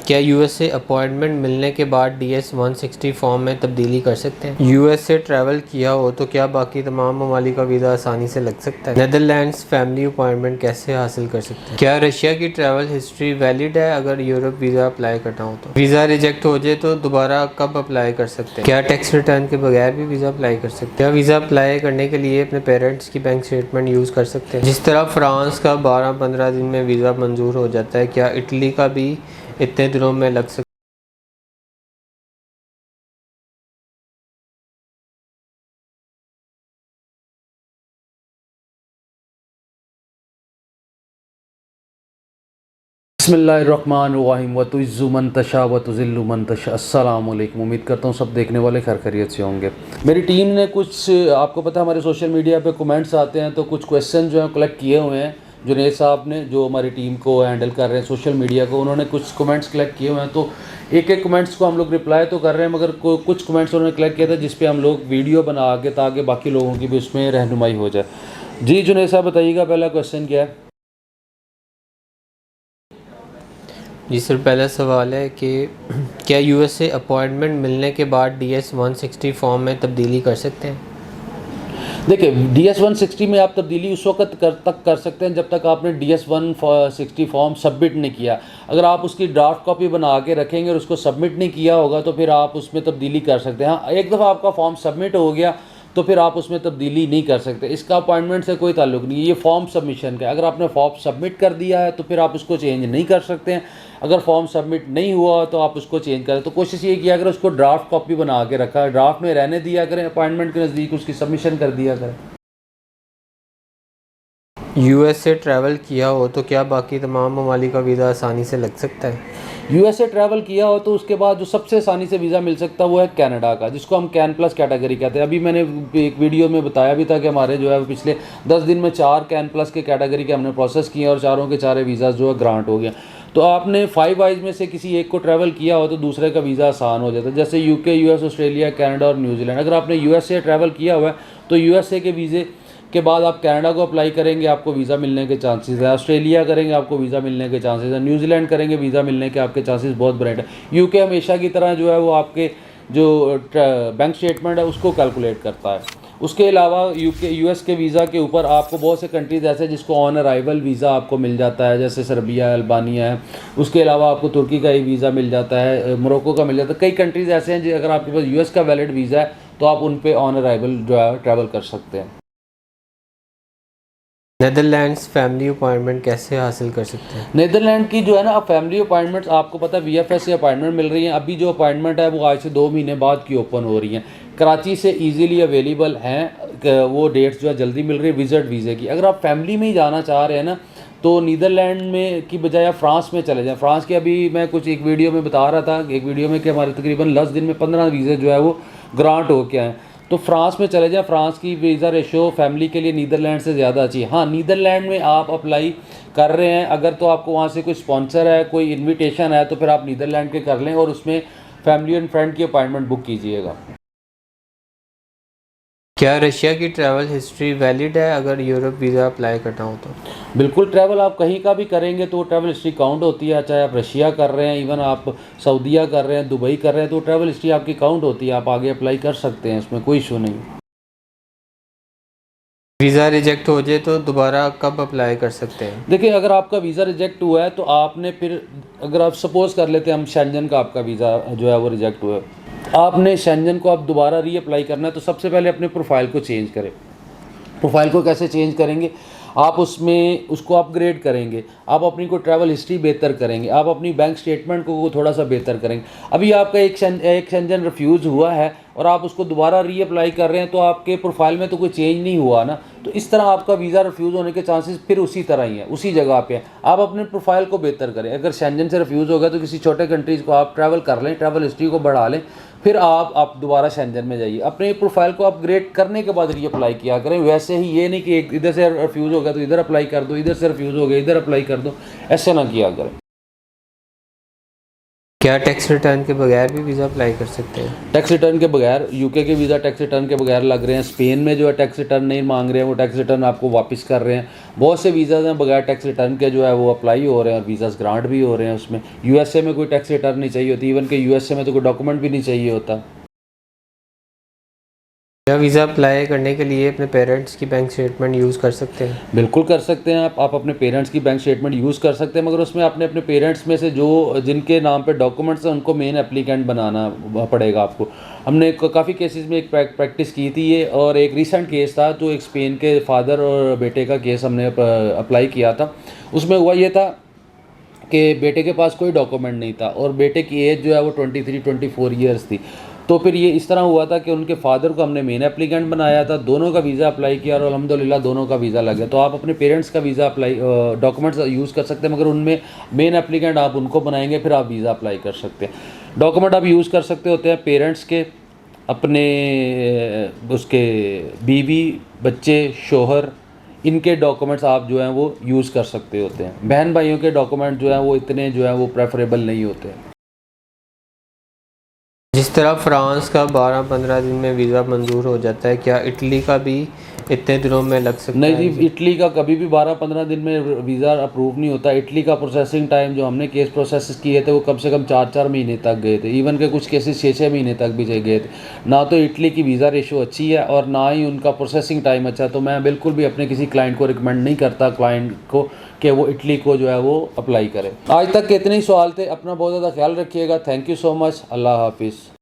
क्या USA appointment मिलने के बाद DS-160 फॉर्म में तब्दीली कर सकते हैं? यूएसए ट्रैवल किया हो तो क्या बाकी तमाम ममालिक का वीज़ा आसानी से लग सकता है? नेदरलैंड्स फैमिली अपॉइंटमेंट कैसे हासिल कर सकते हैं? क्या रशिया की ट्रैवल हिस्ट्री वैलिड है अगर यूरोप वीज़ा अप्लाई करना हो तो? वीज़ा रिजेक्ट हो जाए तो दोबारा कब अप्लाई कर सकते हैं? क्या टैक्स रिटर्न के बगैर भी वीज़ा अप्लाई कर सकते हैं? क्या वीज़ा अप्लाई करने के लिए अपने पेरेंट्स की बैंक स्टेटमेंट यूज़ कर सकते हैं? जिस तरह फ्रांस का 12-15 दिन में वीज़ा मंजूर हो जाता है, क्या इटली का भी इतने दिनों में लग सकता है? बिस्मिल्लाहिर्रहमानिर्रहीम व तुइज़्ज़ु मन तशा व तुज़िल्लु मन तशा। अस्सलाम वालेकुम। उम्मीद करता हूँ सब देखने वाले खैर खैरियत से होंगे। मेरी टीम ने कुछ, आपको पता है हमारे सोशल मीडिया पे कमेंट्स आते हैं, तो कुछ क्वेश्चन जो हैं कलेक्ट किए हुए हैं। जुनैद साहब ने, जो हमारी टीम को हैंडल कर रहे हैं सोशल मीडिया को, उन्होंने कुछ कमेंट्स कलेक्ट किए हुए हैं। तो एक एक कमेंट्स को हम लोग रिप्लाई तो कर रहे हैं, मगर कुछ कमेंट्स उन्होंने कलेक्ट किया था जिस पर हम लोग वीडियो बना के, ताकि बाकी लोगों की भी उसमें रहनुमाई हो जाए। जी जुनैद साहब बताइएगा, पहला क्वेश्चन क्या है? जी सर, पहला सवाल है कि क्या यूएसए अपॉइंटमेंट मिलने के बाद DS-160 फॉर्म में तब्दीली कर सकते हैं? देखिए, DS-160 में आप तब्दीली उस वक्त तक कर सकते हैं जब तक आपने DS-160 फॉर्म सबमिट नहीं किया। अगर आप उसकी ड्राफ्ट कॉपी बना के रखेंगे और उसको सबमिट नहीं किया होगा तो फिर आप उसमें तब्दीली कर सकते हैं। हाँ, एक दफ़ा आपका फॉर्म सबमिट हो गया तो फिर आप उसमें तब्दीली नहीं कर सकते। इसका अपॉइंटमेंट से कोई ताल्लुक नहीं है, ये फॉर्म सबमिशन का है। अगर आपने फॉर्म सबमिट कर दिया है तो फिर आप उसको चेंज नहीं कर सकते हैं। अगर फॉर्म सबमिट नहीं हुआ तो आप उसको चेंज करें। तो कोशिश ये किया अगर उसको ड्राफ्ट कॉपी बना के रखा है, ड्राफ्ट में रहने दिया करें, अपॉइंटमेंट के नज़दीक उसकी सबमिशन कर दिया करें। यूएसए ट्रैवल किया हो तो क्या बाकी तमाम ममालिक का वीज़ा आसानी से लग सकता है? यूएसए ट्रैवल किया हो तो उसके बाद जो सबसे आसानी से वीज़ा मिल सकता है वो है कनाडा का, जिसको हम कैन प्लस कैटेगरी कहते हैं। अभी मैंने एक वीडियो में बताया भी था कि हमारे जो है पिछले 10 दिन में 4 कैन प्लस के कैटेगरी के हमने प्रोसेस किए और चारों के चारे वीज़ा जो है ग्रांट हो गया। तो आपने 5 आइज में से किसी एक को ट्रैवल किया हो तो दूसरे का वीज़ा आसान हो जाता है, जैसे यूके, यूएस, ऑस्ट्रेलिया, कनाडा और न्यूजीलैंड। अगर आपने यूएसए ट्रैवल किया हुआ है तो यूएसए के वीज़े के बाद आप कनाडा को अप्लाई करेंगे, आपको वीज़ा मिलने के चांसेस है। ऑस्ट्रेलिया करेंगे, आपको वीज़ा मिलने के चांसेस है। न्यूजीलैंड करेंगे, वीज़ा मिलने के आपके चांसेस बहुत ब्राइट है। यूके हमेशा की तरह जो है वो आपके जो बैंक स्टेटमेंट है उसको कैलकुलेट करता है। उसके अलावा यूएस के वीज़ा के ऊपर आपको बहुत से कंट्रीज़ ऐसे जिसको ऑन अराइवल वीज़ा आपको मिल जाता है, जैसे सर्बिया, अल्बानिया है। उसके अलावा आपको तुर्की का ही वीज़ा मिल जाता है, मोरक्को का मिल जाता है। कई कंट्रीज़ ऐसे हैं जो अगर आपके पास यूएस का वैलिड वीज़ा है तो आप उन पर ऑन अराइवल जो है ट्रैवल कर सकते हैं। नेदरलैंड्स फैमिली अपॉइंटमेंट कैसे हासिल कर सकते हैं? नीदरलैंड की जो है ना, अब फैमिली अपॉइंटमेंट्स आपको पता है VFS से अपॉइंटमेंट मिल रही हैं। अभी जो अपॉइंटमेंट है वो आज से 2 महीने बाद की ओपन हो रही हैं। कराची से इजीली अवेलेबल हैं, वो डेट्स जो है जल्दी मिल रही है विज़िट वीज़े की। अगर आप फैमिली में ही जाना चाह रहे हैं ना तो नीदरलैंड में की बजाय आप फ्रांस में चले जाएँ। फ्रांस के अभी मैं कुछ एक वीडियो में बता रहा था, एक वीडियो में कि हमारे तकरीबन 10 दिन में 15 वीज़े जो है वो ग्रांट हो के आए। तो फ्रांस में चले जाएँ। फ्रांस की वीज़ा रेशो फैमिली के लिए नीदरलैंड से ज़्यादा अच्छी है। हाँ, नीदरलैंड में आप अप्लाई कर रहे हैं अगर, तो आपको वहाँ से कोई स्पॉन्सर है, कोई इनविटेशन है, तो फिर आप नीदरलैंड के कर लें और उसमें फैमिली एंड फ्रेंड की अपॉइंटमेंट बुक कीजिएगा। क्या रशिया की ट्रैवल हिस्ट्री वैलिड है अगर यूरोप वीज़ा अप्लाई करना हो तो? बिल्कुल, ट्रैवल आप कहीं का भी करेंगे तो ट्रैवल हिस्ट्री काउंट होती है। चाहे आप रशिया कर रहे हैं, इवन आप सऊदीया कर रहे हैं, दुबई कर रहे हैं, तो ट्रैवल हिस्ट्री आपकी काउंट होती है। आप आगे अप्लाई कर सकते हैं, इसमें कोई इशू नहीं। वीज़ा रिजेक्ट हो जाए तो दोबारा कब अप्लाई कर सकते हैं? देखिए, अगर आपका वीज़ा रिजेक्ट हुआ है तो आपने फिर, अगर आप सपोज़ कर लेते हैं हम शेंजन का आपका वीज़ा जो है वो रिजेक्ट हुआ है, आपने शेंजन को आप दोबारा रीअप्लाई करना है तो सबसे पहले अपने प्रोफाइल को चेंज करें। प्रोफाइल को कैसे चेंज करेंगे? आप उसमें उसको अपग्रेड करेंगे, आप अपनी को ट्रैवल हिस्ट्री बेहतर करेंगे, आप अपनी बैंक स्टेटमेंट को थोड़ा सा बेहतर करेंगे। अभी आपका एक शेंजन रिफ्यूज़ हुआ है और आप उसको दोबारा रीअप्लाई कर रहे हैं तो आपके प्रोफाइल में तो कोई चेंज नहीं हुआ ना, तो इस तरह आपका वीज़ा रिफ्यूज़ होने के चांसेस फिर उसी तरह ही है, उसी जगह पे है। आप अपने प्रोफाइल को बेहतर करें। अगर शेंजन से रिफ्यूज़ हो गया तो किसी छोटे कंट्रीज़ को आप ट्रैवल कर लें, ट्रैवल हिस्ट्री को बढ़ा लें, फिर आप दोबारा शेंजन में जाइए। अपने प्रोफाइल को अपग्रेड करने के बाद रीअप्लाई किया करें। वैसे ही ये नहीं कि एक इधर से रिफ्यूज़ हो गया तो इधर अप्लाई कर दो, इधर से रिफ्यूज़ हो गया इधर अप्लाई कर दो, ऐसे ना किया करें। क्या टैक्स रिटर्न के बगैर भी वीज़ा अप्लाई कर सकते हैं? टैक्स रिटर्न के बगैर यूके के वीज़ा टैक्स रिटर्न के बगैर लग रहे हैं। स्पेन में जो है टैक्स रिटर्न नहीं मांग रहे हैं, वो टैक्स रिटर्न आपको वापस कर रहे हैं। बहुत से वीज़ाज़ हैं बगैर टैक्स रिटर्न के जो है वो अप्लाई हो रहे हैं और वीज़ाज़ ग्रांट भी हो रहे हैं उसमें। यूएसए में कोई टैक्स रिटर्न नहीं चाहिए होती, इवन कि यूएसए में तो कोई डॉक्यूमेंट भी नहीं चाहिए होता। क्या वीज़ा अप्लाई करने के लिए अपने पेरेंट्स की बैंक स्टेटमेंट यूज़ कर सकते हैं? बिल्कुल कर सकते हैं आप अपने पेरेंट्स की बैंक स्टेटमेंट यूज़ कर सकते हैं, मगर उसमें आपने अपने पेरेंट्स में से जो जिनके नाम पे डॉक्यूमेंट्स हैं उनको मेन एप्लीकेंट बनाना पड़ेगा आपको। हमने काफ़ी केसेस में एक प्रैक्टिस की थी ये, और एक रिसेंट केस था तो एक स्पेन के फादर और बेटे का केस हमने अप्लाई किया था। उसमें हुआ ये था कि बेटे के पास कोई डॉक्यूमेंट नहीं था और बेटे की एज जो है वो 23-24 ईयर्स थी। तो फिर ये इस तरह हुआ था कि उनके फादर को हमने मेन एप्लीकेंट बनाया था, दोनों का वीज़ा अप्लाई किया और अल्हम्दुलिल्लाह दोनों का वीज़ा लग गया। तो आप अपने पेरेंट्स का वीज़ा अप्लाई डॉक्यूमेंट्स यूज़ कर सकते हैं, मगर उनमें मेन एप्लीकेंट आप उनको बनाएंगे फिर आप वीज़ा अप्लाई कर सकते हैं। डॉक्यूमेंट आप यूज़ कर सकते होते हैं पेरेंट्स के, अपने उसके बीवी, बच्चे, शोहर, इनके डॉक्यूमेंट्स आप जो हैं वो यूज़ कर सकते होते हैं। बहन भाइयों के डॉक्यूमेंट जो हैं वो इतने जो हैं वो प्रेफरेबल नहीं होते। जिस तरह फ्रांस का 12-15 दिन में वीज़ा मंजूर हो जाता है, क्या इटली का भी इतने दिनों में लग सकता है? नहीं जी, इटली का कभी भी 12-15 दिन में वीज़ा अप्रूव नहीं होता। इटली का प्रोसेसिंग टाइम जो हमने केस प्रोसेस किए थे वो कम से कम 4-4 महीने तक गए थे, इवन के कुछ केसेस 6-6 महीने तक भी गए थे। ना तो इटली की वीज़ा रेशो अच्छी है और ना ही उनका प्रोसेसिंग टाइम अच्छा है। तो मैं बिल्कुल भी अपने किसी क्लाइंट को रिकमेंड नहीं करता क्लाइंट को कि वो इटली को जो है वो अप्लाई करे। आज तक के इतने ही सवाल थे। अपना बहुत ज़्यादा ख्याल रखिएगा। Thank you so much. अल्लाह हाफिज़।